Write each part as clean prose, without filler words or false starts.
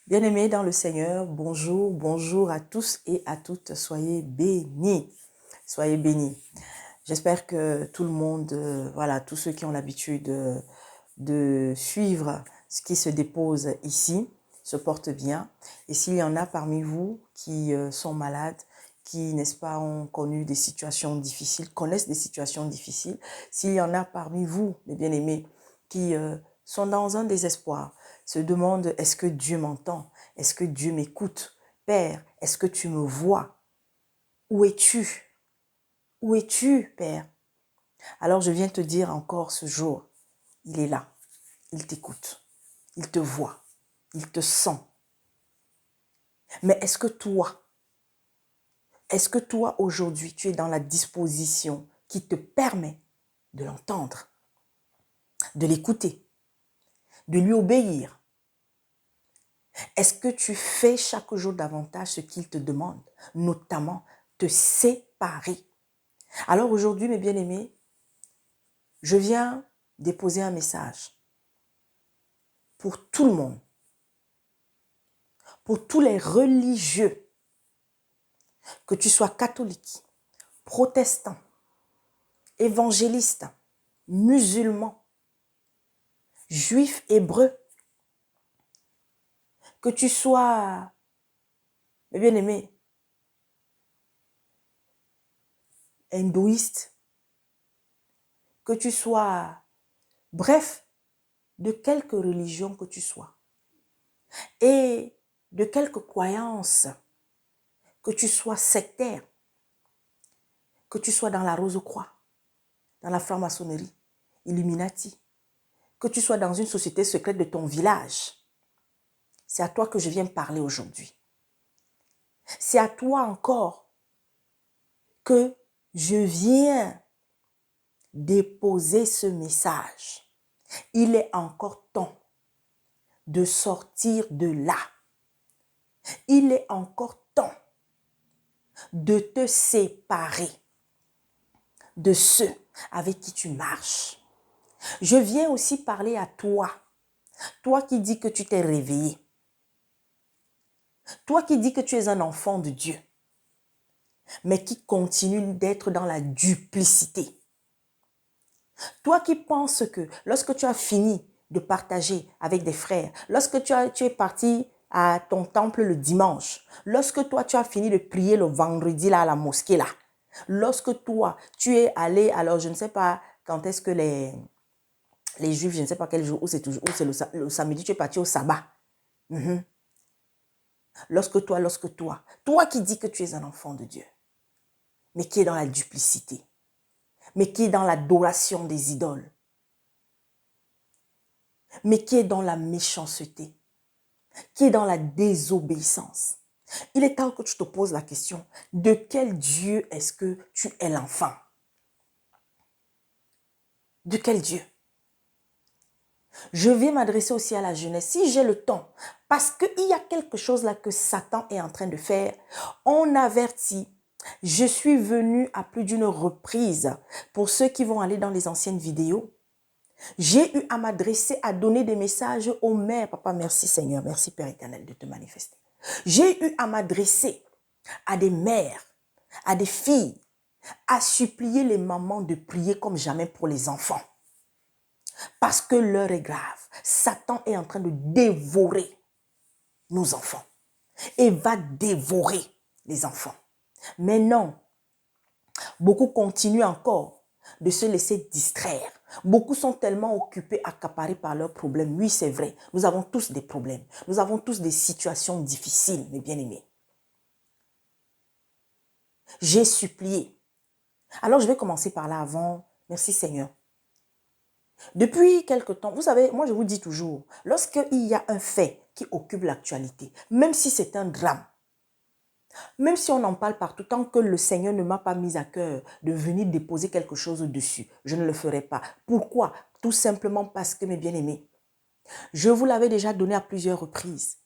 Bien-aimés dans le Seigneur, bonjour, bonjour à tous et à toutes. Soyez bénis, soyez bénis. J'espère que tout le monde, voilà, tous ceux qui ont l'habitude de suivre ce qui se dépose ici, se portent bien. Et s'il y en a parmi vous qui sont malades, qui, n'est-ce pas, ont connu des situations difficiles, connaissent des situations difficiles, s'il y en a parmi vous, mes bien-aimés, qui sont dans un désespoir, se demandent, est-ce que Dieu m'entend? Est-ce que Dieu m'écoute? Père, est-ce que tu me vois? Où es-tu? Où es-tu, Père? Alors je viens te dire encore ce jour, il est là, il t'écoute, il te voit, il te sent. Mais est-ce que toi aujourd'hui, tu es dans la disposition qui te permet de l'entendre, de l'écouter, de lui obéir? Est-ce que tu fais chaque jour davantage ce qu'il te demande, notamment te séparer? Alors aujourd'hui, mes bien-aimés, je viens déposer un message pour tout le monde, pour tous les religieux, que tu sois catholique, protestant, évangéliste, musulman, juif, hébreu, que tu sois, mes bien-aimés, hindouiste, que tu sois, bref, de quelque religion que tu sois et de quelque croyance, que tu sois sectaire, que tu sois dans la Rose-Croix, dans la franc-maçonnerie, Illuminati, que tu sois dans une société secrète de ton village, c'est à toi que je viens parler aujourd'hui. C'est à toi encore que je viens déposer ce message. Il est encore temps de sortir de là. Il est encore temps de te séparer de ceux avec qui tu marches. Je viens aussi parler à toi, toi qui dis que tu t'es réveillé, toi qui dis que tu es un enfant de Dieu, mais qui continue d'être dans la duplicité. Toi qui penses que lorsque tu as fini de partager avec des frères, lorsque tu es parti à ton temple le dimanche, lorsque toi tu as fini de prier le vendredi là à la mosquée là, lorsque toi tu es allé, alors je ne sais pas quand est-ce que les juifs, je ne sais pas quel jour, ou c'est le samedi, tu es parti au sabbat. Lorsque toi qui dis que tu es un enfant de Dieu, mais qui est dans la duplicité, mais qui est dans l'adoration des idoles, mais qui est dans la méchanceté, qui est dans la désobéissance. Il est temps que tu te poses la question, de quel Dieu est-ce que tu es l'enfant? De quel Dieu? Je vais m'adresser aussi à la jeunesse, si j'ai le temps, parce qu'il y a quelque chose là que Satan est en train de faire. On avertit. Je suis venue à plus d'une reprise, pour ceux qui vont aller dans les anciennes vidéos, j'ai eu à m'adresser, à donner des messages aux mères. Papa, merci Seigneur, merci Père éternel de te manifester. J'ai eu à m'adresser à des mères, à des filles, à supplier les mamans de prier comme jamais pour les enfants. Parce que l'heure est grave. Satan est en train de dévorer nos enfants et va dévorer les enfants. Mais non, beaucoup continuent encore de se laisser distraire. Beaucoup sont tellement occupés, accaparés par leurs problèmes. Oui, c'est vrai, nous avons tous des problèmes. Nous avons tous des situations difficiles, mes bien-aimés. J'ai supplié. Alors, je vais commencer par là avant. Merci Seigneur. Depuis quelque temps, vous savez, moi je vous dis toujours, lorsqu'il y a un fait qui occupe l'actualité, même si c'est un drame, même si on en parle partout, tant que le Seigneur ne m'a pas mis à cœur de venir déposer quelque chose dessus, je ne le ferai pas. Pourquoi? Tout simplement parce que, mes bien-aimés, je vous l'avais déjà donné à plusieurs reprises.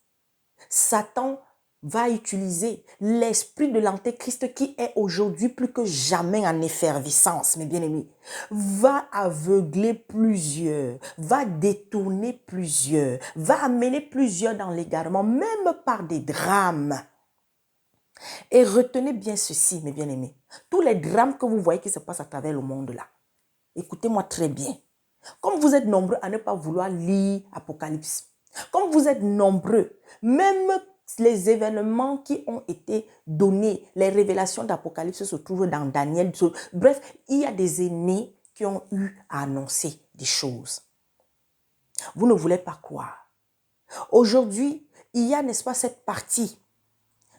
Satan va utiliser l'esprit de l'antéchrist qui est aujourd'hui plus que jamais en effervescence, mes bien-aimés, va aveugler plusieurs, va détourner plusieurs, va amener plusieurs dans l'égarement, même par des drames. Et retenez bien ceci, mes bien-aimés, tous les drames que vous voyez qui se passent à travers le monde là, écoutez-moi très bien. Comme vous êtes nombreux à ne pas vouloir lire Apocalypse, comme vous êtes nombreux, même les événements qui ont été donnés, les révélations d'Apocalypse se trouvent dans Daniel. Bref, il y a des aînés qui ont eu à annoncer des choses. Vous ne voulez pas croire. Aujourd'hui, il y a, n'est-ce pas, cette partie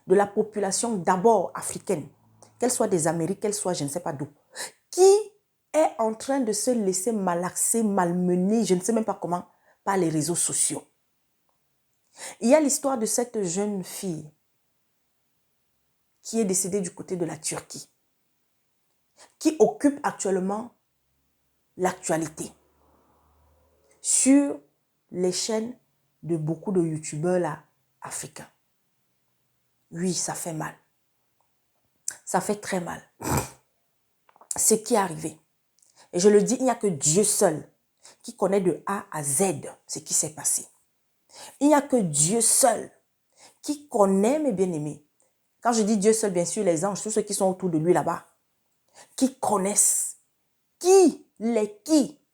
de la population d'abord africaine, qu'elle soit des Amériques, qu'elle soit je ne sais pas d'où, qui est en train de se laisser malaxer, malmener, je ne sais même pas comment, par les réseaux sociaux. Il y a l'histoire de cette jeune fille qui est décédée du côté de la Turquie, qui occupe actuellement l'actualité sur les chaînes de beaucoup de youtubeurs là, africains. Oui, ça fait mal. Ça fait très mal. Ce qui est arrivé. Et je le dis, il n'y a que Dieu seul qui connaît de A à Z ce qui s'est passé. Il n'y a que Dieu seul qui connaît, mes bien-aimés. Quand je dis Dieu seul, bien sûr, les anges, tous ceux qui sont autour de lui là-bas, qui connaissent, qui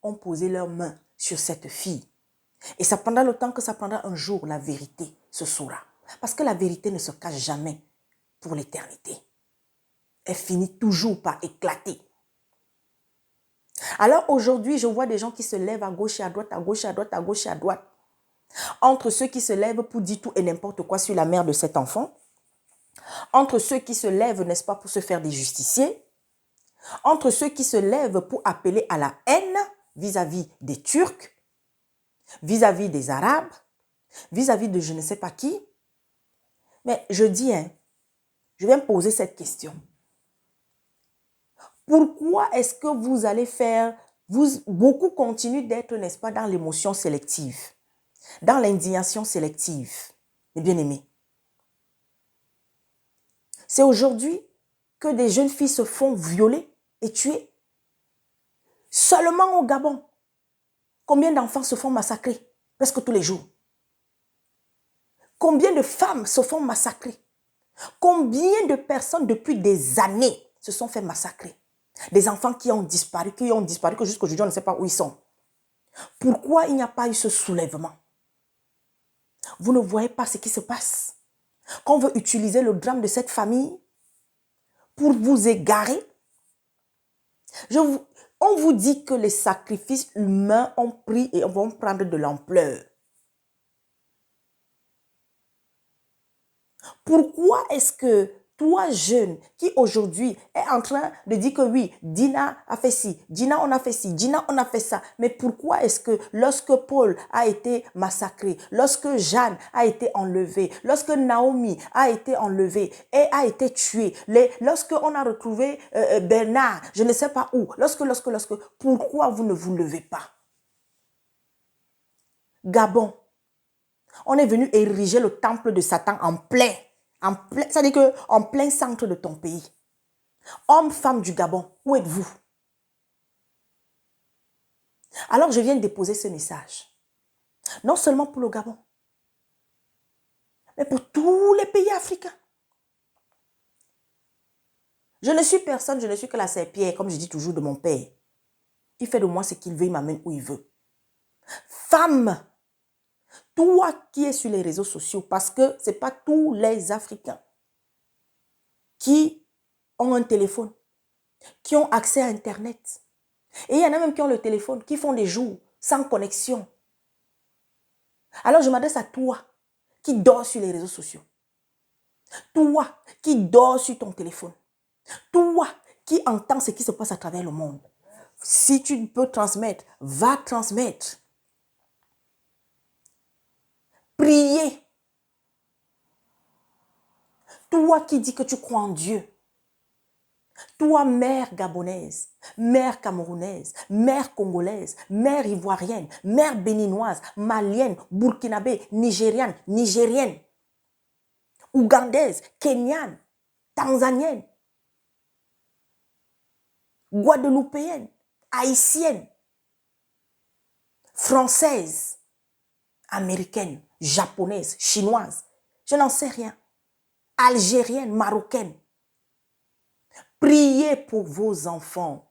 ont posé leurs mains sur cette fille. Et ça prendra le temps que ça prendra un jour, la vérité se saura. Parce que la vérité ne se cache jamais pour l'éternité. Elle finit toujours par éclater. Alors aujourd'hui, je vois des gens qui se lèvent à gauche et à droite, à gauche et à droite, à gauche et à droite. Entre ceux qui se lèvent pour dire tout et n'importe quoi sur la mère de cet enfant. Entre ceux qui se lèvent, n'est-ce pas, pour se faire des justiciers. Entre ceux qui se lèvent pour appeler à la haine vis-à-vis des Turcs, vis-à-vis des Arabes, vis-à-vis de je ne sais pas qui. Mais je dis, je vais me poser cette question. Pourquoi est-ce que vous allez faire, beaucoup continuent d'être, n'est-ce pas, dans l'émotion sélective, dans l'indignation sélective, mes bien-aimés. C'est aujourd'hui que des jeunes filles se font violer et tuer. Seulement au Gabon. Combien d'enfants se font massacrer presque tous les jours? Combien de femmes se font massacrer? Combien de personnes depuis des années se sont fait massacrer? Des enfants qui ont disparu que jusqu'aujourd'hui on ne sait pas où ils sont. Pourquoi il n'y a pas eu ce soulèvement? Vous ne voyez pas ce qui se passe. Qu'on veut utiliser le drame de cette famille pour vous égarer. On vous dit que les sacrifices humains ont pris et vont prendre de l'ampleur. Pourquoi est-ce que toi, jeune, qui aujourd'hui est en train de dire que oui, Dina a fait ci, Dina on a fait ci, Dina on a fait ça. Mais pourquoi est-ce que lorsque Paul a été massacré, lorsque Jeanne a été enlevée, lorsque Naomi a été enlevée et a été tuée, lorsque on a retrouvé Bernard, je ne sais pas où, pourquoi vous ne vous levez pas? Gabon, on est venu ériger le temple de Satan en plein, c'est-à-dire qu'en plein centre de ton pays. Hommes, femmes du Gabon, où êtes-vous? Alors je viens de déposer ce message. Non seulement pour le Gabon, mais pour tous les pays africains. Je ne suis personne, je ne suis que la serpillère, comme je dis toujours de mon père. Il fait de moi ce qu'il veut, il m'amène où il veut. Femme, toi qui es sur les réseaux sociaux, parce que ce n'est pas tous les Africains qui ont un téléphone, qui ont accès à Internet. Et il y en a même qui ont le téléphone, qui font des jours sans connexion. Alors je m'adresse à toi qui dors sur les réseaux sociaux. Toi qui dors sur ton téléphone. Toi qui entends ce qui se passe à travers le monde. Si tu peux transmettre, va transmettre. Priez. Toi qui dis que tu crois en Dieu. Toi, mère gabonaise, mère camerounaise, mère congolaise, mère ivoirienne, mère béninoise, malienne, burkinabé, nigériane. ougandaises, kenyanes, tanzaniennes, guadeloupéennes, haïtiennes, françaises, américaines, japonaises, chinoises, je n'en sais rien, algériennes, marocaines. Priez pour vos enfants,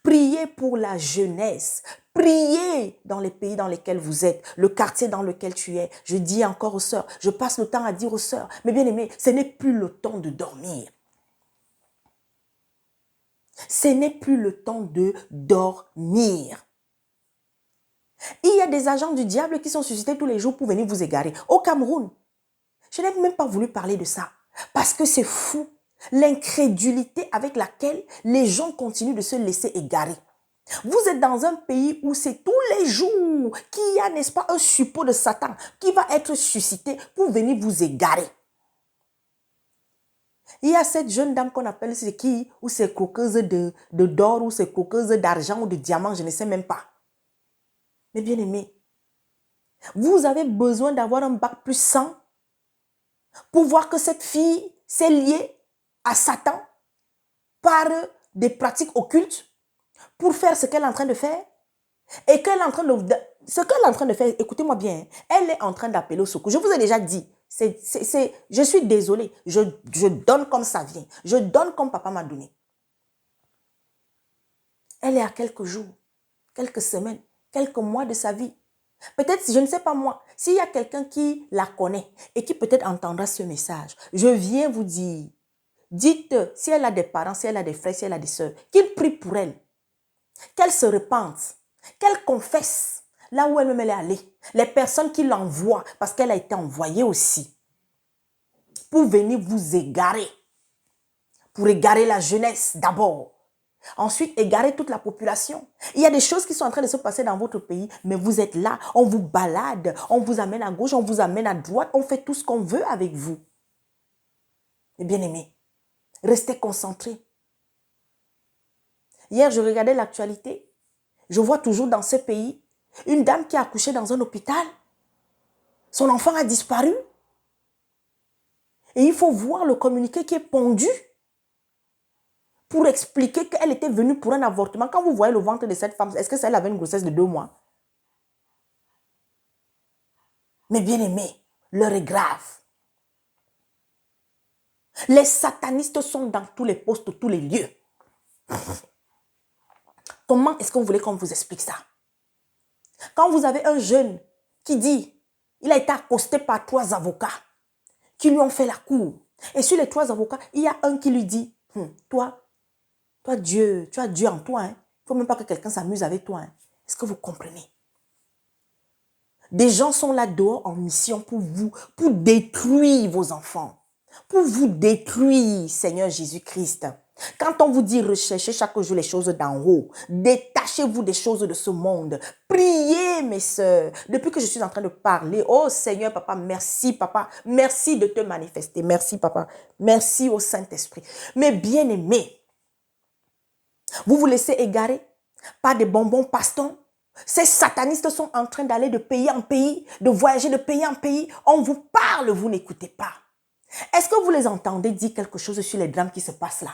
priez pour la jeunesse, priez dans les pays dans lesquels vous êtes, le quartier dans lequel tu es. Je dis encore aux sœurs, je passe le temps à dire aux sœurs, mais bien aimés, ce n'est plus le temps de dormir. Ce n'est plus le temps de dormir. Il y a des agents du diable qui sont suscités tous les jours pour venir vous égarer. Au Cameroun, je n'ai même pas voulu parler de ça parce que c'est fou. L'incrédulité avec laquelle les gens continuent de se laisser égarer. Vous êtes dans un pays où c'est tous les jours qu'il y a, n'est-ce pas, un suppôt de Satan qui va être suscité pour venir vous égarer. Il y a cette jeune dame qu'on appelle, c'est qui, ou c'est croqueuse d'or, ou c'est croqueuse d'argent ou de diamant, je ne sais même pas. Mais bien aimé, vous avez besoin d'avoir un bac plus 100 pour voir que cette fille s'est liée à Satan par des pratiques occultes pour faire ce qu'elle est en train de faire et qu'elle est en train de... Ce qu'elle est en train de faire, écoutez-moi bien, elle est en train d'appeler au secours. Je vous ai déjà dit, je suis désolée, je donne comme ça vient. Je donne comme papa m'a donné. Elle est à quelques jours, quelques semaines, quelques mois de sa vie. Peut-être, je ne sais pas moi, s'il y a quelqu'un qui la connaît et qui peut-être entendra ce message, je viens vous dire, dites si elle a des parents, si elle a des frères, si elle a des soeurs, qu'ils prient pour elle, qu'elle se repente, qu'elle confesse là où elle-même est allée, les personnes qui l'envoient, parce qu'elle a été envoyée aussi, pour venir vous égarer, pour égarer la jeunesse d'abord. Ensuite, égarer toute la population. Il y a des choses qui sont en train de se passer dans votre pays, mais vous êtes là, on vous balade, on vous amène à gauche, on vous amène à droite, on fait tout ce qu'on veut avec vous. Mais bien aimés, restez concentrés. Hier, je regardais l'actualité. Je vois toujours dans ce pays une dame qui a accouché dans un hôpital. Son enfant a disparu. Et il faut voir le communiqué qui est pondu pour expliquer qu'elle était venue pour un avortement. Quand vous voyez le ventre de cette femme, est-ce que elle avait une grossesse de 2 mois? Mais bien aimé, l'heure est grave. Les satanistes sont dans tous les postes, tous les lieux. Comment est-ce que vous voulez qu'on vous explique ça? Quand vous avez un jeune qui dit, il a été accosté par 3 avocats qui lui ont fait la cour. Et sur les 3 avocats, il y a un qui lui dit, toi Dieu, tu as Dieu en toi. Il ne faut même pas que quelqu'un s'amuse avec toi. Est-ce que vous comprenez? Des gens sont là dehors en mission pour vous, pour détruire vos enfants. Pour vous détruire, Seigneur Jésus-Christ. Quand on vous dit recherchez chaque jour les choses d'en haut, détachez-vous des choses de ce monde. Priez, mes sœurs. Depuis que je suis en train de parler, oh Seigneur, papa, merci de te manifester. Merci, papa. Merci au Saint-Esprit. Mais bien aimés, vous vous laissez égarer par des bonbons pastons. Ces satanistes sont en train d'aller de pays en pays, de voyager de pays en pays. On vous parle, vous n'écoutez pas. Est-ce que vous les entendez dire quelque chose sur les drames qui se passent là?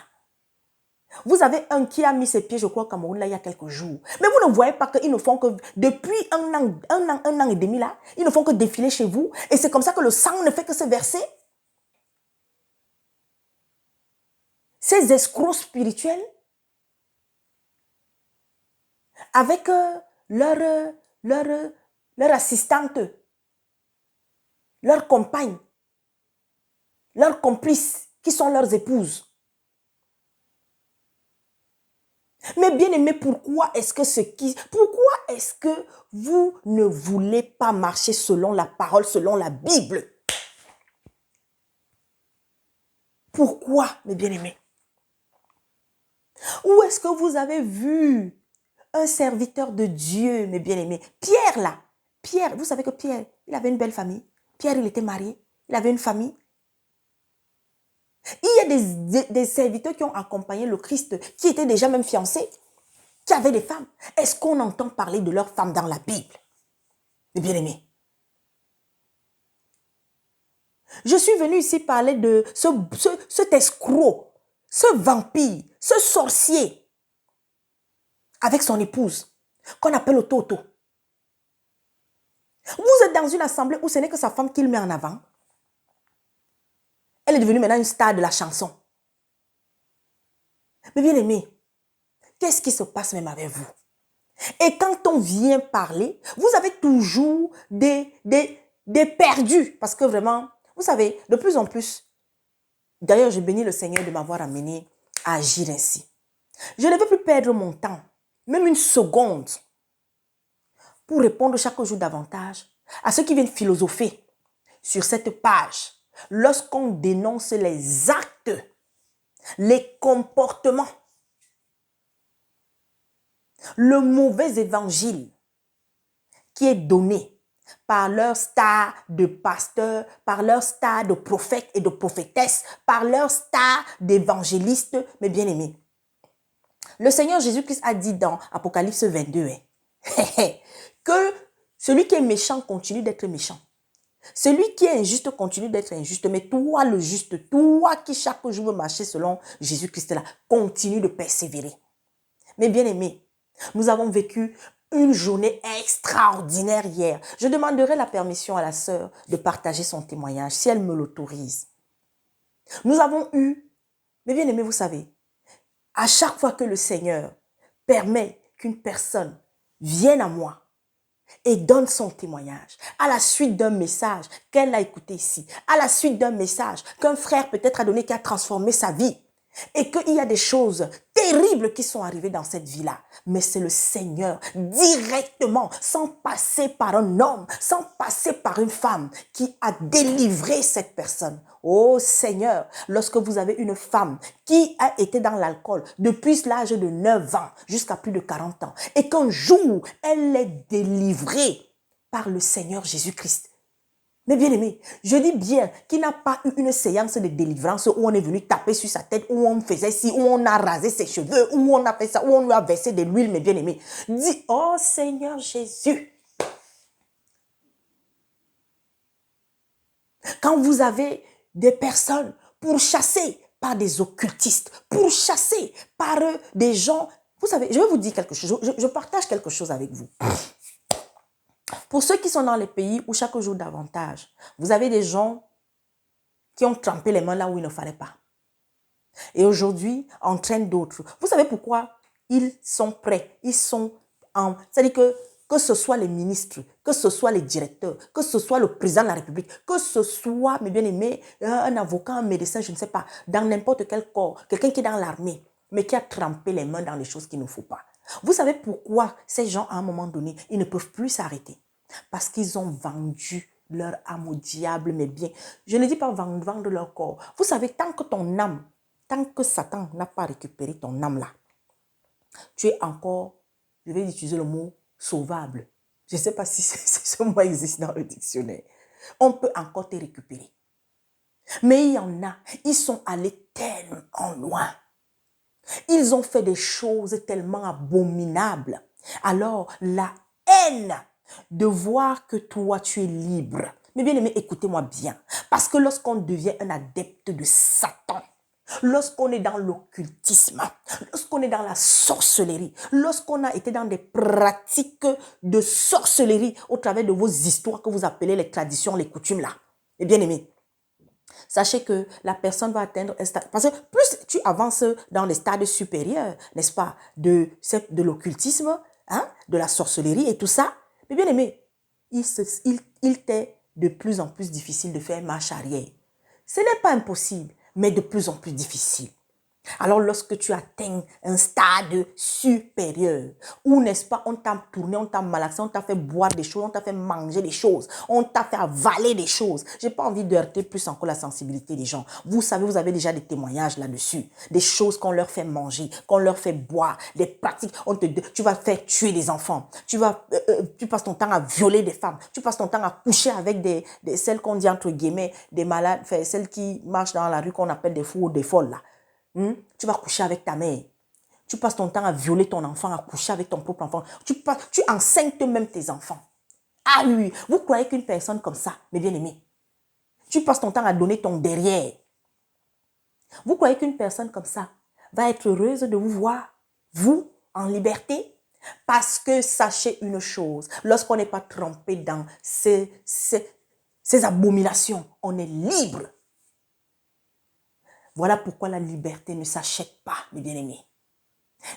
Vous avez un qui a mis ses pieds, je crois, au Cameroun, là, il y a quelques jours. Mais vous ne voyez pas qu'ils ne font que, depuis un an et demi, là, ils ne font que défiler chez vous. Et c'est comme ça que le sang ne fait que se verser. Ces escrocs spirituels, avec leur assistante, leur compagne, leurs complices, qui sont leurs épouses. Mais bien aimé, pourquoi est-ce que vous ne voulez pas marcher selon la parole, selon la Bible? Pourquoi, mes bien-aimés? Où est-ce que vous avez vu un serviteur de Dieu, mes bien-aimés? Pierre, là. Pierre, vous savez que Pierre, il avait une belle famille. Pierre, il était marié. Il avait une famille. Il y a des serviteurs qui ont accompagné le Christ, qui étaient déjà même fiancés, qui avaient des femmes. Est-ce qu'on entend parler de leurs femmes dans la Bible? Mes bien-aimés. Je suis venue ici parler de cet escroc, ce vampire, ce sorcier avec son épouse qu'on appelle Ototo. Vous êtes dans une assemblée où ce n'est que sa femme qu'il met en avant. Elle est devenue maintenant une star de la chanson. Mais bien aimé, qu'est-ce qui se passe même avec vous? Et quand on vient parler, vous avez toujours des perdus. Parce que vraiment, vous savez, de plus en plus, d'ailleurs, je bénis le Seigneur de m'avoir amené à agir ainsi. Je ne veux plus perdre mon temps, même une seconde, pour répondre chaque jour davantage à ceux qui viennent philosopher sur cette page lorsqu'on dénonce les actes, les comportements, le mauvais évangile qui est donné par leur star de pasteur, par leur star de prophète et de prophétesse, par leur star d'évangéliste, mes bien-aimés. Le Seigneur Jésus-Christ a dit dans Apocalypse 22 que celui qui est méchant continue d'être méchant. Celui qui est injuste continue d'être injuste. Mais toi, le juste, toi qui chaque jour veux marcher selon Jésus-Christ, là, continue de persévérer. Mes bien-aimés, nous avons vécu une journée extraordinaire hier. Je demanderai la permission à la sœur de partager son témoignage, si elle me l'autorise. Nous avons eu, mes bien-aimés, vous savez, à chaque fois que le Seigneur permet qu'une personne vienne à moi et donne son témoignage, à la suite d'un message qu'elle a écouté ici, à la suite d'un message qu'un frère peut-être a donné qui a transformé sa vie, et qu'il y a des choses terribles qui sont arrivées dans cette vie-là. Mais c'est le Seigneur directement, sans passer par un homme, sans passer par une femme, qui a délivré cette personne. Oh Seigneur, lorsque vous avez une femme qui a été dans l'alcool depuis l'âge de 9 ans jusqu'à plus de 40 ans, et qu'un jour, elle est délivrée par le Seigneur Jésus-Christ. Mais bien aimé, je dis bien qu'il n'a pas eu une séance de délivrance où on est venu taper sur sa tête, où on faisait ci, où on a rasé ses cheveux, où on a fait ça, où on lui a versé de l'huile, mes bien aimés. Dis, oh Seigneur Jésus. Quand vous avez des personnes pourchassées par des occultistes, pourchassées par des gens, vous savez, je vais vous dire quelque chose, je partage quelque chose avec vous. Pour ceux qui sont dans les pays où chaque jour davantage, vous avez des gens qui ont trempé les mains là où il ne fallait pas. Et aujourd'hui, entraînent d'autres. Vous savez pourquoi ils sont prêts? Ils sont en... C'est-à-dire que ce soit les ministres, que ce soit les directeurs, que ce soit le président de la République, que ce soit, mes bien-aimés, un avocat, un médecin, je ne sais pas, dans n'importe quel corps, quelqu'un qui est dans l'armée, mais qui a trempé les mains dans les choses qu'il ne faut pas. Vous savez pourquoi ces gens, à un moment donné, ils ne peuvent plus s'arrêter? Parce qu'ils ont vendu leur âme au diable, mais bien. Je ne dis pas vendre leur corps. Vous savez, tant que ton âme, tant que Satan n'a pas récupéré ton âme là, tu es encore, je vais utiliser le mot sauvable. Je ne sais pas si ce mot existe dans le dictionnaire. On peut encore te récupérer. Mais il y en a, ils sont allés tellement loin. Ils ont fait des choses tellement abominables. Alors, la haine de voir que toi, tu es libre. Mais bien aimé, écoutez-moi bien. Parce que lorsqu'on devient un adepte de Satan, lorsqu'on est dans l'occultisme, lorsqu'on est dans la sorcellerie, lorsqu'on a été dans des pratiques de sorcellerie au travers de vos histoires que vous appelez les traditions, les coutumes là, et bien aimé, sachez que la personne va atteindre un stade. Parce que plus tu avances dans les stades supérieurs, n'est-ce pas, de l'occultisme, hein, de la sorcellerie et tout ça, mais bien aimé, il t'est de plus en plus difficile de faire marche arrière. Ce n'est pas impossible, mais de plus en plus difficile. Alors lorsque tu atteins un stade supérieur, où n'est-ce pas, on t'a tourné, on t'a malaxé, on t'a fait boire des choses, on t'a fait manger des choses, on t'a fait avaler des choses. J'ai pas envie de heurter plus encore la sensibilité des gens. Vous savez, vous avez déjà des témoignages là-dessus, des choses qu'on leur fait manger, qu'on leur fait boire, des pratiques. Tu vas faire tuer des enfants, tu passes ton temps à violer des femmes, tu passes ton temps à coucher avec celles qu'on dit entre guillemets des malades, celles qui marchent dans la rue qu'on appelle des fous ou des folles là. Tu vas coucher avec ta mère. Tu passes ton temps à violer ton enfant, à coucher avec ton propre enfant. Tu enceignes même tes enfants. Ah oui, vous croyez qu'une personne comme ça, mes bien-aimés, Tu passes ton temps à donner ton derrière. Vous croyez qu'une personne comme ça va être heureuse de vous voir, vous, en liberté? Parce que sachez une chose, lorsqu'on n'est pas trempé dans ces abominations, on est libre. Voilà pourquoi la liberté ne s'achète pas, mes bien-aimés.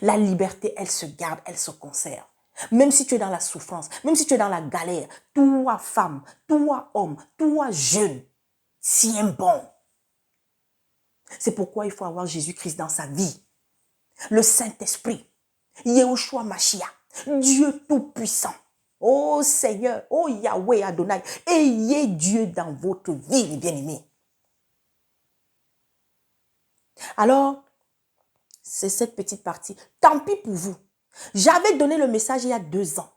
La liberté, elle se garde, elle se conserve. Même si tu es dans la souffrance, même si tu es dans la galère, toi femme, toi homme, toi jeune, tiens bon. C'est pourquoi il faut avoir Jésus-Christ dans sa vie. Le Saint-Esprit, Yahushua Mashiach, Dieu Tout-Puissant. Oh Seigneur, oh Yahweh Adonai, ayez Dieu dans votre vie, les bien-aimés. Alors, c'est cette petite partie. Tant pis pour vous. J'avais donné le message il y a 2 ans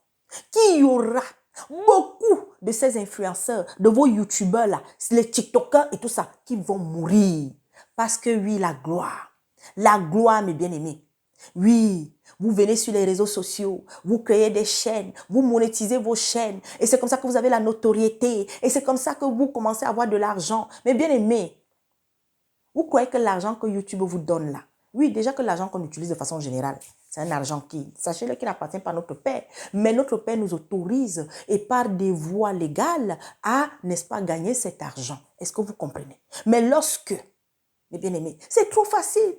qu'il y aura beaucoup de ces influenceurs, de vos youtubeurs là, les tiktokers et tout ça, qui vont mourir. Parce que oui, la gloire, mes bien-aimés. Oui, vous venez sur les réseaux sociaux, vous créez des chaînes, vous monétisez vos chaînes et c'est comme ça que vous avez la notoriété et c'est comme ça que vous commencez à avoir de l'argent. Mais bien aimé, vous croyez que l'argent que YouTube vous donne là, oui, déjà que l'argent qu'on utilise de façon générale, c'est un argent qui, sachez-le, qui n'appartient pas à notre Père. Mais notre Père nous autorise et par des voies légales à, n'est-ce pas, gagner cet argent. Est-ce que vous comprenez? Mais lorsque, mes bien-aimés, c'est trop facile.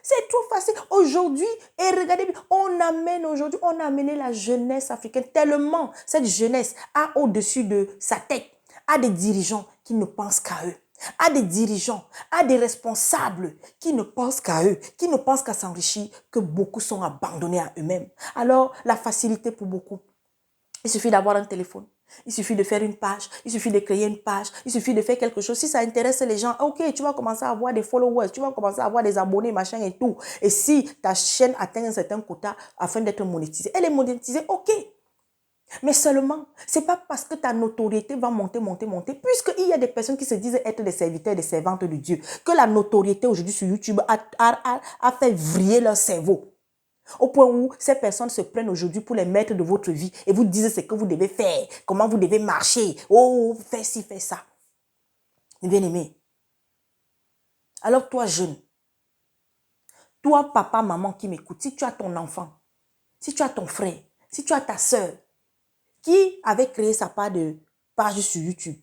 C'est trop facile. Aujourd'hui, et regardez, on a amené la jeunesse africaine tellement, cette jeunesse a au-dessus de sa tête, à des dirigeants qui ne pensent qu'à eux, à des dirigeants, à des responsables qui ne pensent qu'à eux, qui ne pensent qu'à s'enrichir, que beaucoup sont abandonnés à eux-mêmes. Alors, la facilité pour beaucoup, il suffit d'avoir un téléphone. Il suffit de faire une page, il suffit de créer une page, il suffit de faire quelque chose. Si ça intéresse les gens, ok, tu vas commencer à avoir des followers, tu vas commencer à avoir des abonnés, machin et tout. Et si ta chaîne atteint un certain quota afin d'être monétisée, elle est monétisée, ok. Mais seulement, c'est pas parce que ta notoriété va monter, puisqu'il y a des personnes qui se disent être des serviteurs et des servantes de Dieu, que la notoriété aujourd'hui sur YouTube a fait vriller leur cerveau. Au point où ces personnes se prennent aujourd'hui pour les maîtres de votre vie et vous disent ce que vous devez faire, comment vous devez marcher. Oh, fais ci, fais ça. Bien-aimé. Alors toi, jeune, toi, papa, maman qui m'écoute, si tu as ton enfant, si tu as ton frère, si tu as ta soeur qui avait créé sa page sur YouTube,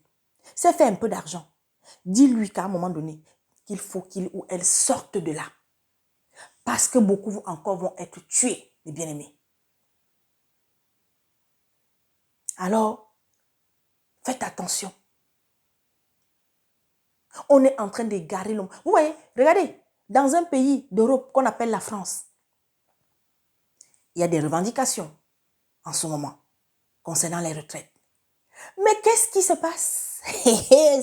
s'est fait un peu d'argent, dis-lui qu'à un moment donné, qu'il faut qu'il ou elle sorte de là. Parce que beaucoup encore vont être tués, les bien-aimés. Alors, faites attention. On est en train d'égarer l'homme. Vous voyez, regardez, dans un pays d'Europe qu'on appelle la France, il y a des revendications en ce moment concernant les retraites. Mais qu'est-ce qui se passe?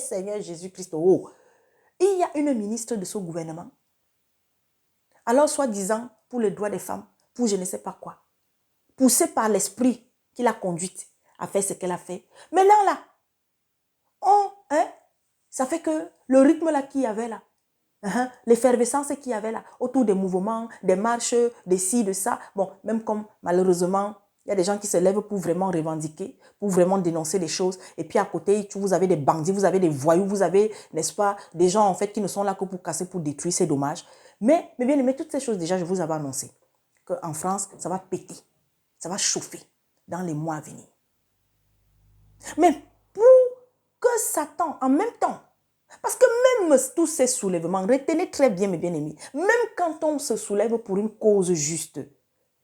Seigneur Jésus-Christ, oh, il y a une ministre de ce gouvernement. Alors, soi-disant, pour les droits des femmes, pour je ne sais pas quoi, poussée par l'esprit qui l'a conduite à faire ce qu'elle a fait. Maintenant, là, ça fait que le rythme là qu'il y avait là, l'effervescence qu'il y avait là, autour des mouvements, des marches, des ci, de ça, bon, même comme malheureusement, il y a des gens qui se lèvent pour vraiment revendiquer, pour vraiment dénoncer les choses, et puis à côté, vous avez des bandits, vous avez des voyous, vous avez, n'est-ce pas, des gens en fait qui ne sont là que pour casser, pour détruire, c'est dommage. Mais bien aimé, toutes ces choses déjà, je vous avais annoncé qu'en France, ça va péter, ça va chauffer dans les mois à venir. Mais pour que Satan, en même temps, parce que même tous ces soulèvements, retenez très bien mes bien-aimés, même quand on se soulève pour une cause juste,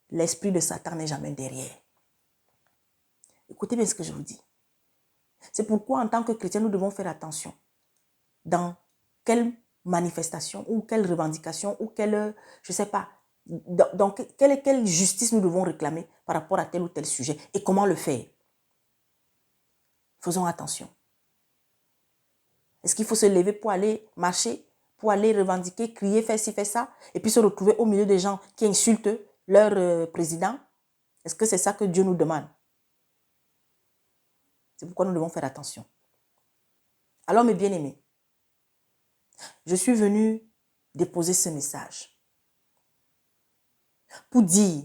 l'esprit de Satan n'est jamais derrière. Écoutez bien ce que je vous dis. C'est pourquoi en tant que chrétien, nous devons faire attention dans quelle manifestation ou quelle revendication ou quelle, je ne sais pas, dans quelle justice nous devons réclamer par rapport à tel ou tel sujet et comment le faire. Faisons attention. Est-ce qu'il faut se lever pour aller marcher, pour aller revendiquer, crier, faire ci, faire ça, et puis se retrouver au milieu des gens qui insultent leur président? Est-ce que c'est ça que Dieu nous demande? C'est pourquoi nous devons faire attention. Alors, mes bien-aimés, je suis venue déposer ce message pour dire,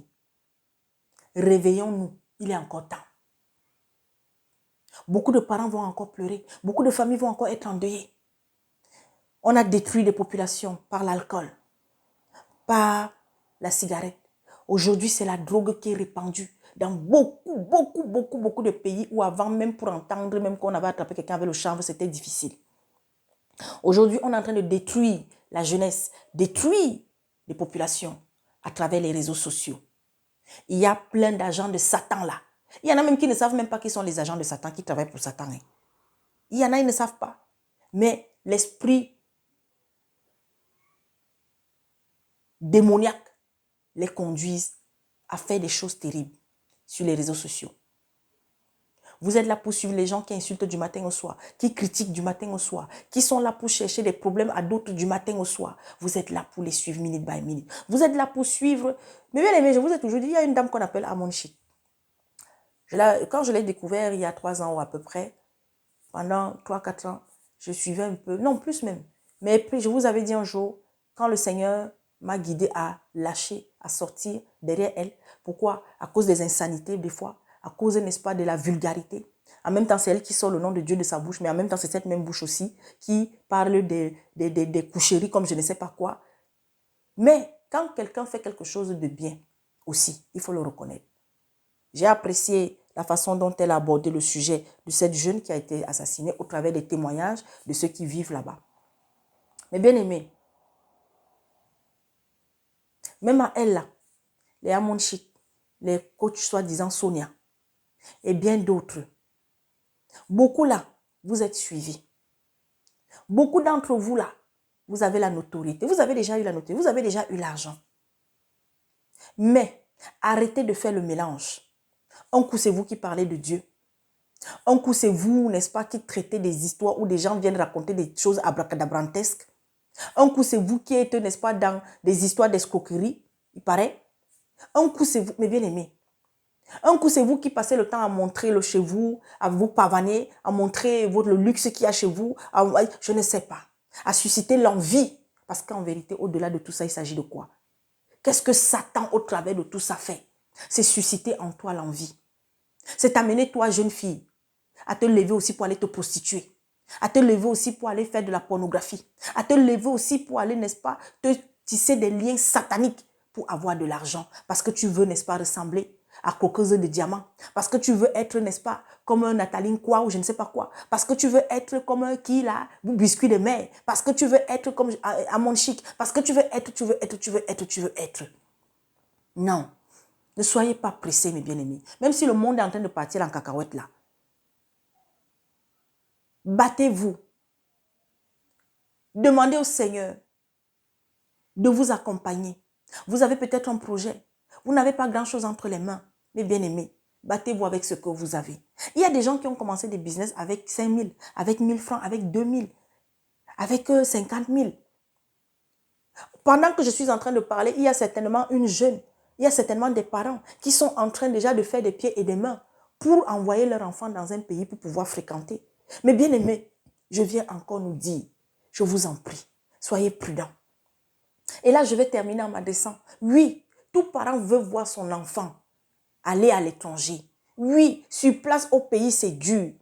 réveillons-nous, il est encore temps. Beaucoup de parents vont encore pleurer. Beaucoup de familles vont encore être endeuillées. On a détruit des populations par l'alcool, par la cigarette. Aujourd'hui, c'est la drogue qui est répandue dans beaucoup de pays où avant, même pour entendre, même qu'on avait attrapé quelqu'un avec le chanvre, c'était difficile. Aujourd'hui, on est en train de détruire la jeunesse, détruire les populations à travers les réseaux sociaux. Il y a plein d'agents de Satan là. Il y en a même qui ne savent même pas qui sont les agents de Satan qui travaillent pour Satan. Hein. Il y en a, ils ne savent pas. Mais l'esprit démoniaque les conduit à faire des choses terribles sur les réseaux sociaux. Vous êtes là pour suivre les gens qui insultent du matin au soir, qui critiquent du matin au soir, qui sont là pour chercher des problèmes à d'autres du matin au soir. Vous êtes là pour les suivre minute by minute. Vous êtes là pour suivre... Mais bien aimé, je vous ai toujours dit, il y a une dame qu'on appelle Amonchi. Quand je l'ai découvert il y a 3 ans ou à peu près, pendant 3-4 ans, je suivais un peu, non plus même. Mais puis je vous avais dit un jour, quand le Seigneur m'a guidé à lâcher, à sortir derrière elle. Pourquoi? À cause des insanités des fois, à cause, n'est-ce pas, de la vulgarité. En même temps, c'est elle qui sort le nom de Dieu de sa bouche, mais en même temps, c'est cette même bouche aussi qui parle des coucheries comme je ne sais pas quoi. Mais quand quelqu'un fait quelque chose de bien aussi, il faut le reconnaître. J'ai apprécié la façon dont elle a abordé le sujet de cette jeune qui a été assassinée au travers des témoignages de ceux qui vivent là-bas. Mais bien aimé, même à elle là, les Amonchik, les coachs soi-disant Sonia et bien d'autres, beaucoup là, vous êtes suivis. Beaucoup d'entre vous là, vous avez la notoriété. Vous avez déjà eu la notoriété, vous avez déjà eu l'argent. Mais arrêtez de faire le mélange. Un coup, c'est vous qui parlez de Dieu. Un coup, c'est vous, n'est-ce pas, qui traitez des histoires où des gens viennent raconter des choses abracadabrantesques. Un coup, c'est vous qui êtes, n'est-ce pas, dans des histoires d'escroquerie, il paraît. Un coup, c'est vous, mes bien-aimés. Un coup, c'est vous qui passez le temps à montrer le chez vous, à vous pavaner, à montrer le luxe qu'il y a chez vous, je ne sais pas, à susciter l'envie. Parce qu'en vérité, au-delà de tout ça, il s'agit de quoi? Qu'est-ce que Satan, au travers de tout ça, fait? C'est susciter en toi l'envie. C'est amener toi, jeune fille, à te lever aussi pour aller te prostituer, à te lever aussi pour aller faire de la pornographie, à te lever aussi pour aller, n'est-ce pas, te tisser des liens sataniques pour avoir de l'argent, parce que tu veux, n'est-ce pas, ressembler à coqueuse de diamants, parce que tu veux être, n'est-ce pas, comme un Nathalie quoi ou je ne sais pas quoi, parce que tu veux être comme un qui là, biscuit de mer, parce que tu veux être comme Amon Chic, parce que tu veux être. Non, ne soyez pas pressés, mes bien-aimés, même si le monde est en train de partir en cacahuète là. Battez-vous. Demandez au Seigneur de vous accompagner. Vous avez peut-être un projet. Vous n'avez pas grand-chose entre les mains. Mais bien aimés, battez-vous avec ce que vous avez. Il y a des gens qui ont commencé des business avec 5 000, avec 1 000 francs, avec 2 000, avec 50 000. Pendant que je suis en train de parler, il y a certainement une jeune, il y a certainement des parents qui sont en train déjà de faire des pieds et des mains pour envoyer leur enfant dans un pays pour pouvoir fréquenter. Mais bien aimés, je viens encore nous dire, je vous en prie, soyez prudents. Et là, je vais terminer en m'adressant. Oui, tout parent veut voir son enfant aller à l'étranger. Oui, sur place au pays, c'est dur.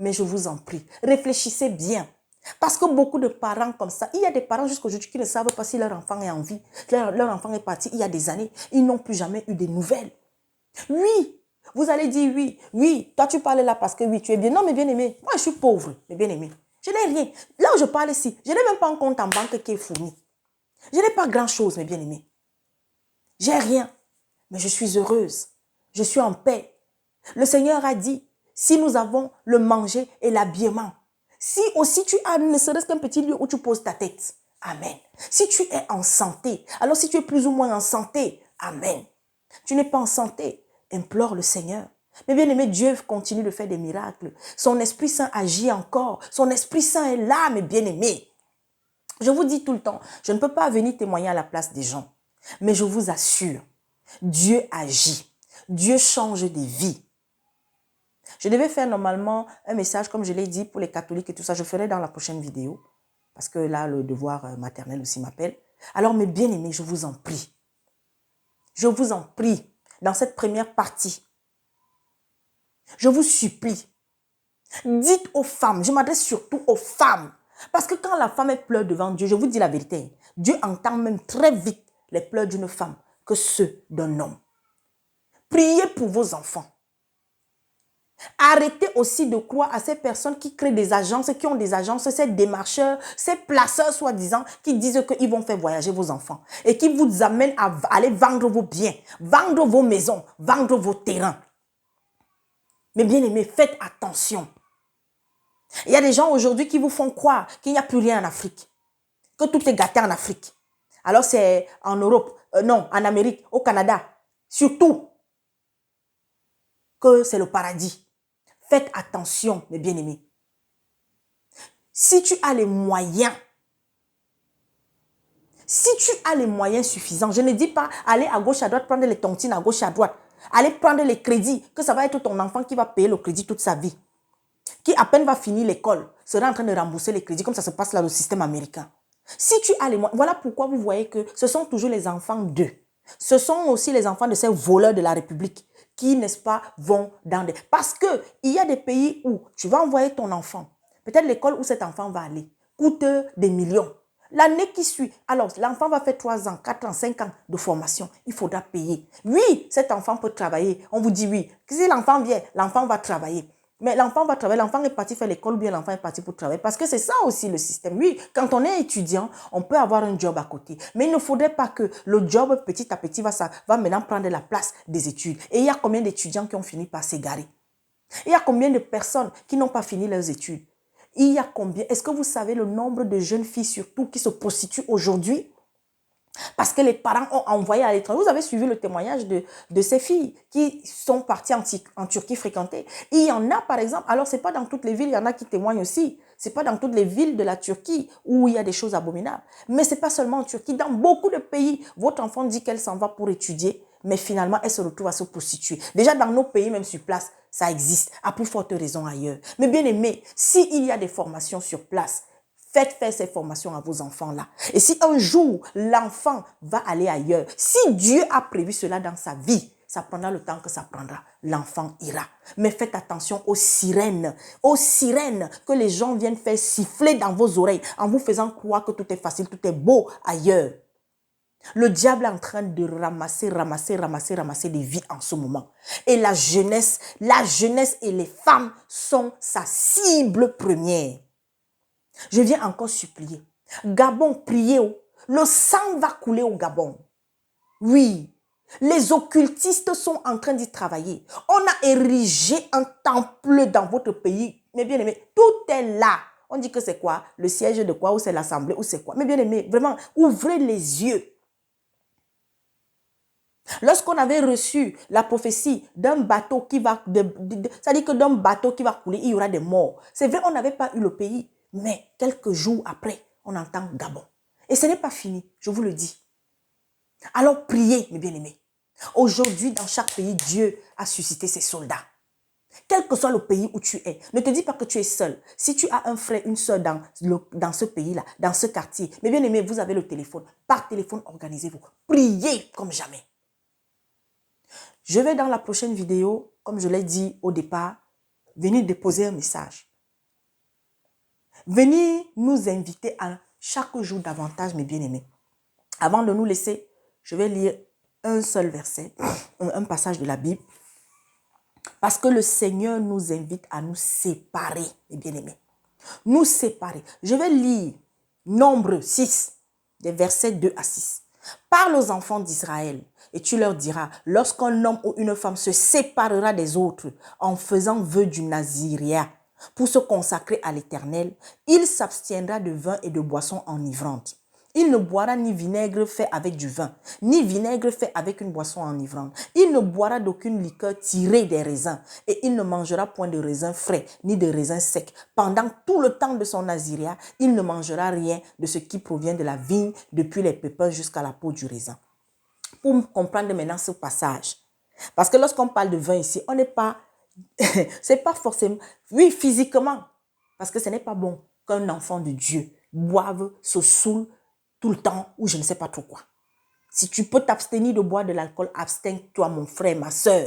Mais je vous en prie, réfléchissez bien. Parce que beaucoup de parents comme ça, il y a des parents jusqu'à aujourd'hui qui ne savent pas si leur enfant est en vie. Leur enfant est parti il y a des années. Ils n'ont plus jamais eu de nouvelles. Oui, vous allez dire oui. Oui, toi tu parles là parce que oui, tu es bien. Non, mais bien aimé, moi je suis pauvre, mais bien aimé. Je n'ai rien. Là où je parle ici, je n'ai même pas un compte en banque qui est fourni. Je n'ai pas grand-chose, mes bien-aimés. J'ai rien, mais je suis heureuse. Je suis en paix. Le Seigneur a dit, si nous avons le manger et l'habillement, si aussi tu as ne serait-ce qu'un petit lieu où tu poses ta tête, amen. Si tu es en santé, alors si tu es plus ou moins en santé, amen. Tu n'es pas en santé, implore le Seigneur. Mais bien aimé, Dieu continue de faire des miracles. Son Esprit Saint agit encore. Son Esprit Saint est là, mes bien-aimés. Je vous dis tout le temps, je ne peux pas venir témoigner à la place des gens. Mais je vous assure, Dieu agit. Dieu change des vies. Je devais faire normalement un message, comme je l'ai dit, pour les catholiques et tout ça. Je ferai dans la prochaine vidéo. Parce que là, le devoir maternel aussi m'appelle. Alors, mes bien-aimés, je vous en prie. Je vous en prie, dans cette première partie, je vous supplie, Dites aux femmes, je m'adresse surtout aux femmes. Parce que quand la femme elle pleure devant Dieu, je vous dis la vérité, Dieu entend même très vite les pleurs d'une femme que ceux d'un homme. Priez pour vos enfants. Arrêtez aussi de croire à ces personnes qui créent des agences, qui ont des agences, ces démarcheurs, ces placeurs soi-disant qui disent qu'ils vont faire voyager vos enfants et qui vous amènent à aller vendre vos biens, vendre vos maisons, vendre vos terrains. Mais bien aimés, faites attention. Il y a des gens aujourd'hui qui vous font croire qu'il n'y a plus rien en Afrique, que tout est gâté en Afrique. Alors c'est en Europe, non, en Amérique, au Canada, surtout que c'est le paradis. Faites attention, mes bien-aimés. Si tu as les moyens, suffisants, je ne dis pas aller à gauche, à droite, prendre les tontines à gauche, à droite, aller prendre les crédits, que ça va être ton enfant qui va payer le crédit toute sa vie, qui à peine va finir l'école, sera en train de rembourser les crédits, comme ça se passe là, le système américain. Si tu as les moyens, voilà pourquoi vous voyez que ce sont toujours les enfants d'eux. Ce sont aussi les enfants de ces voleurs de la République qui, n'est-ce pas, vont dans des... Parce qu'il y a des pays où tu vas envoyer ton enfant. Peut-être l'école où cet enfant va aller coûte des millions. L'année qui suit, alors l'enfant va faire 3 ans, 4 ans, 5 ans de formation. Il faudra payer. Oui, cet enfant peut travailler. On vous dit oui. Si l'enfant vient, l'enfant va travailler. Mais l'enfant va travailler, l'enfant est parti faire l'école ou bien l'enfant est parti pour travailler. Parce que c'est ça aussi le système. Oui, quand on est étudiant, on peut avoir un job à côté. Mais il ne faudrait pas que le job petit à petit va maintenant prendre la place des études. Et il y a combien d'étudiants qui ont fini par s'égarer? Il y a combien de personnes qui n'ont pas fini leurs études? Il y a combien? Est-ce que vous savez le nombre de jeunes filles surtout qui se prostituent aujourd'hui? Parce que les parents ont envoyé à l'étranger. Vous avez suivi le témoignage de ces filles qui sont parties en Turquie fréquenter. Il y en a, par exemple, alors c'est pas dans toutes les villes, il y en a qui témoignent aussi. C'est pas dans toutes les villes de la Turquie où il y a des choses abominables. Mais c'est pas seulement en Turquie. Dans beaucoup de pays, votre enfant dit qu'elle s'en va pour étudier, mais finalement, elle se retrouve à se prostituer. Déjà, dans nos pays, même sur place, ça existe. À plus forte raison ailleurs. Mais bien aimé, s'il y a des formations sur place, faites faire ces formations à vos enfants-là. Et si un jour, l'enfant va aller ailleurs, si Dieu a prévu cela dans sa vie, ça prendra le temps que ça prendra. L'enfant ira. Mais faites attention aux sirènes que les gens viennent faire siffler dans vos oreilles en vous faisant croire que tout est facile, tout est beau ailleurs. Le diable est en train de ramasser des vies en ce moment. Et la jeunesse et les femmes sont sa cible première. Je viens encore supplier. Gabon, priez. Le sang va couler au Gabon. Oui. Les occultistes sont en train d'y travailler. On a érigé un temple dans votre pays. Mais bien aimé, tout est là. On dit que c'est quoi? Le siège de quoi? Ou c'est l'assemblée? Ou c'est quoi? Mais bien aimé, vraiment, ouvrez les yeux. Lorsqu'on avait reçu la prophétie d'un bateau qui va... c'est-à-dire que d'un bateau qui va couler, il y aura des morts. C'est vrai, on n'avait pas eu le pays. Mais quelques jours après, on entend Gabon. Et ce n'est pas fini, je vous le dis. Alors priez, mes bien-aimés. Aujourd'hui, dans chaque pays, Dieu a suscité ses soldats. Quel que soit le pays où tu es, ne te dis pas que tu es seul. Si tu as un frère, une soeur dans ce pays-là, dans ce quartier, mes bien-aimés, vous avez le téléphone. Par téléphone, organisez-vous. Priez comme jamais. Je vais dans la prochaine vidéo, comme je l'ai dit au départ, venir déposer un message. Venez nous inviter à chaque jour davantage, mes bien-aimés. Avant de nous laisser, je vais lire un seul verset, un passage de la Bible. Parce que le Seigneur nous invite à nous séparer, mes bien-aimés. Nous séparer. Je vais lire Nombre 6, des versets 2 à 6. Parle aux enfants d'Israël et tu leur diras, lorsqu'un homme ou une femme se séparera des autres en faisant vœu du naziréat, pour se consacrer à l'Éternel, il s'abstiendra de vin et de boissons enivrantes. Il ne boira ni vinaigre fait avec du vin, ni vinaigre fait avec une boisson enivrante. Il ne boira d'aucune liqueur tirée des raisins, et il ne mangera point de raisins frais, ni de raisins secs. Pendant tout le temps de son naziréat, il ne mangera rien de ce qui provient de la vigne, depuis les pépins jusqu'à la peau du raisin. Pour comprendre maintenant ce passage, parce que lorsqu'on parle de vin ici, on n'est pas... c'est pas forcément... Oui, physiquement. Parce que ce n'est pas bon qu'un enfant de Dieu boive, se saoule tout le temps ou je ne sais pas trop quoi. Si tu peux t'abstenir de boire de l'alcool, abstiens-toi, mon frère, ma soeur.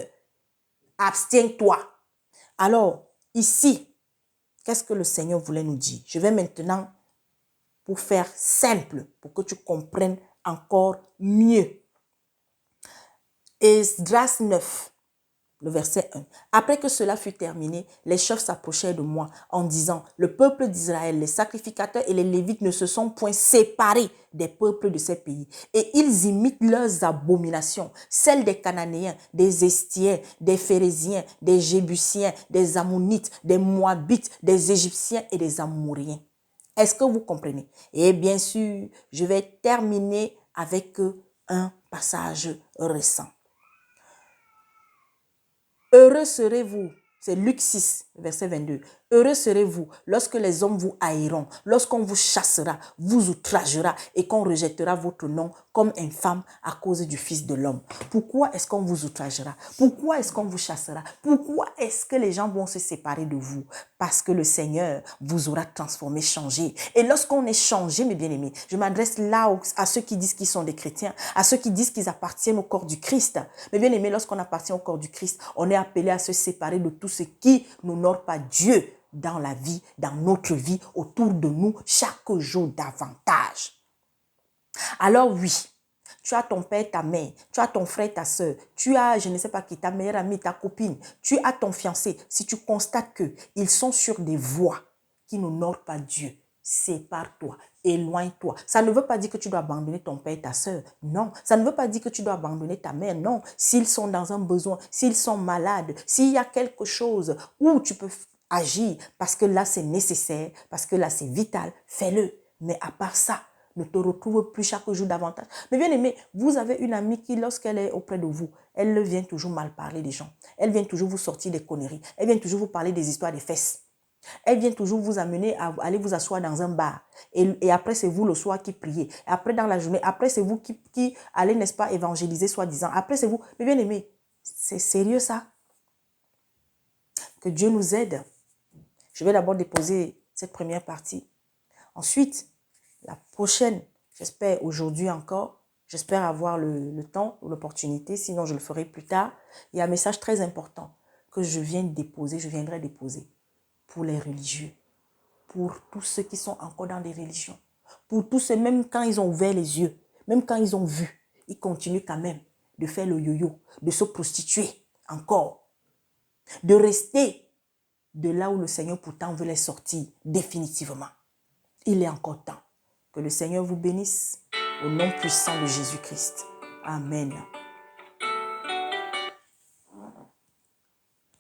Abstiens-toi. Alors, ici, qu'est-ce que le Seigneur voulait nous dire? Je vais maintenant, pour faire simple, pour que tu comprennes encore mieux. Esdras 9. Le verset 1. Après que cela fut terminé, les chefs s'approchèrent de moi en disant, le peuple d'Israël, les sacrificateurs et les Lévites ne se sont point séparés des peuples de ces pays. Et ils imitent leurs abominations, celles des Cananéens, des Estiens, des Phérésiens, des Jébusiens, des Ammonites, des Moabites, des Égyptiens et des Amouriens. Est-ce que vous comprenez? Et bien sûr, je vais terminer avec un passage récent. Heureux serez-vous, c'est Luc 6, verset 22. Heureux serez-vous lorsque les hommes vous haïront, lorsqu'on vous chassera, vous outragera et qu'on rejettera votre nom comme infâme à cause du Fils de l'homme. Pourquoi est-ce qu'on vous outragera? Pourquoi est-ce qu'on vous chassera? Pourquoi est-ce que les gens vont se séparer de vous? Parce que le Seigneur vous aura transformé, changé. Et lorsqu'on est changé, mes bien-aimés, je m'adresse là à ceux qui disent qu'ils sont des chrétiens, à ceux qui disent qu'ils appartiennent au corps du Christ. Mes bien-aimés, lorsqu'on appartient au corps du Christ, on est appelé à se séparer de tout ce qui n'honore pas Dieu dans la vie, dans notre vie, autour de nous, chaque jour davantage. Alors oui, tu as ton père, ta mère, tu as ton frère, ta soeur, tu as, je ne sais pas qui, ta meilleure amie, ta copine, tu as ton fiancé. Si tu constates qu'ils sont sur des voies qui n'honorent pas Dieu, sépare-toi, éloigne-toi. Ça ne veut pas dire que tu dois abandonner ton père et ta soeur. Non. Ça ne veut pas dire que tu dois abandonner ta mère. Non. S'ils sont dans un besoin, s'ils sont malades, s'il y a quelque chose où tu peux agir parce que là c'est nécessaire, parce que là c'est vital, fais-le. Mais à part ça, ne te retrouve plus chaque jour davantage. Mais bien aimé, vous avez une amie qui, lorsqu'elle est auprès de vous, elle vient toujours mal parler des gens. Elle vient toujours vous sortir des conneries. Elle vient toujours vous parler des histoires des fesses. Elle vient toujours vous amener à aller vous asseoir dans un bar. Et après, c'est vous le soir qui priez. Et après, dans la journée, après, c'est vous qui allez, n'est-ce pas, évangéliser soi-disant. Après, c'est vous. Mais bien aimé, c'est sérieux ça? Que Dieu nous aide. Je vais d'abord déposer cette première partie. Ensuite, la prochaine, j'espère aujourd'hui encore, j'espère avoir le temps ou l'opportunité, sinon je le ferai plus tard. Il y a un message très important que je viendrai déposer pour les religieux, pour tous ceux qui sont encore dans des religions, pour tous ceux, même quand ils ont ouvert les yeux, même quand ils ont vu, ils continuent quand même de faire le yo-yo, de se prostituer encore, de rester de là où le Seigneur pourtant veut les sortir définitivement. Il est encore temps. Que le Seigneur vous bénisse au nom puissant de Jésus-Christ. Amen.